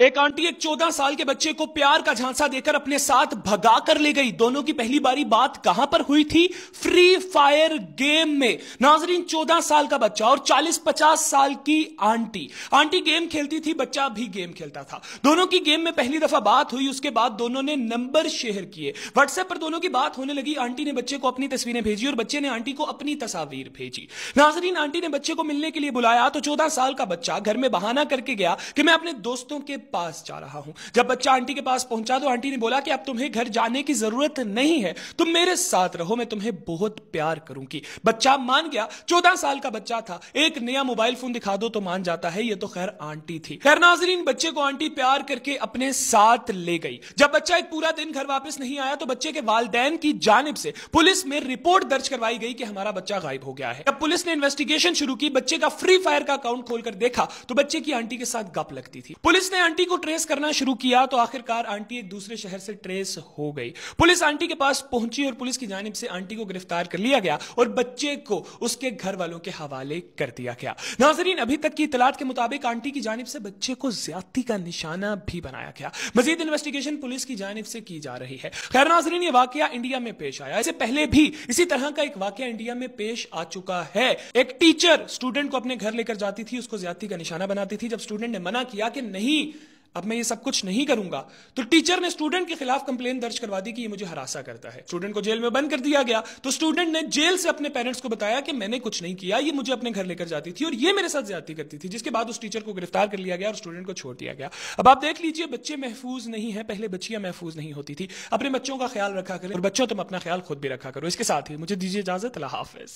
एक आंटी एक 14 साल के बच्चे को प्यार का झांसा देकर अपने साथ भगा कर ले गई। दोनों की पहली बारी बात कहां पर हुई थी? फ्री फायर गेम में। नाजरीन, 14 साल का बच्चा और 40-50 साल की आंटी गेम खेलती थी, बच्चा भी गेम खेलता था। दोनों की गेम में पहली दफा बात हुई, उसके बाद दोनों ने नंबर शेयर किए। व्हाट्सएप पर दोनों की बात होने लगी। आंटी ने बच्चे को अपनी तस्वीरें भेजी और बच्चे ने आंटी को अपनी तस्वीर भेजी। नाजरीन, आंटी ने बच्चे को मिलने के लिए बुलाया तो 14 साल का बच्चा घर में बहाना करके गया कि मैं अपने दोस्तों के पास जा रहा हूं। जब बच्चा आंटी के पास पहुंचा तो आंटी ने बोला कि अब तुम्हें घर जाने की जरूरत नहीं है, तुम मेरे साथ रहो, मैं तुम्हें बहुत प्यार करूंगी। बच्चा मान गया। 14 साल का बच्चा था, एक नया मोबाइल फोन दिखा दो तो मान जाता है। ये तो खैर आंटी थी। खैर नाजरीन, बच्चे को आंटी प्यार करके अपने साथ ले गई। जब बच्चा एक पूरा दिन घर वापस नहीं आया तो बच्चे के वालिदैन की जानिब से पुलिस में रिपोर्ट दर्ज करवाई गई कि हमारा बच्चा गायब हो गया है। जब पुलिस ने इन्वेस्टिगेशन शुरू की, बच्चे का फ्री फायर का अकाउंट खोलकर देखा तो बच्चे की आंटी के साथ गप लगती थी। पुलिस ने आंटी को ट्रेस करना शुरू किया तो आखिरकार आंटी एक दूसरे शहर से ट्रेस हो गई। पुलिस आंटी के पास पहुंची और पुलिस की जानिब से आंटी को गिरफ्तार कर लिया गया और बच्चे को उसके घर वालों के हवाले कर दिया गया। नाजरीन, अभी तक की इतलात के मुताबिक आंटी की जानिब से बच्चे को ज्यादती का निशाना भी बनाया गया। मजीद इन्वेस्टिगेशन पुलिस की जानिब से की जा रही है। खैर नाजरीन, ये वाकया इंडिया में पेश आया। इससे पहले भी इसी तरह का एक वाकया इंडिया में पेश आ चुका है। एक टीचर स्टूडेंट को अपने घर लेकर जाती थी, उसको ज्यादती का निशाना बनाती थी। जब स्टूडेंट ने मना किया कि नहीं, अब मैं ये सब कुछ नहीं करूंगा, तो टीचर ने स्टूडेंट के खिलाफ कंप्लेन दर्ज करवा दी कि ये मुझे हरासा करता है। स्टूडेंट को जेल में बंद कर दिया गया। तो स्टूडेंट ने जेल से अपने पेरेंट्स को बताया कि मैंने कुछ नहीं किया, ये मुझे अपने घर लेकर जाती थी और ये मेरे साथ ज्यादती करती थी। जिसके बाद उस टीचर को गिरफ्तार कर लिया गया और स्टूडेंट को छोड़ दिया गया। अब आप देख लीजिए, बच्चे महफूज नहीं है, पहले बच्चियां महफूज नहीं होती थी। अपने बच्चों का ख्याल रखा करें और बच्चों, तुम अपना ख्याल खुद भी रखा करो। इसके साथ ही मुझे दीजिए इजाजत। अल्लाह हाफिज।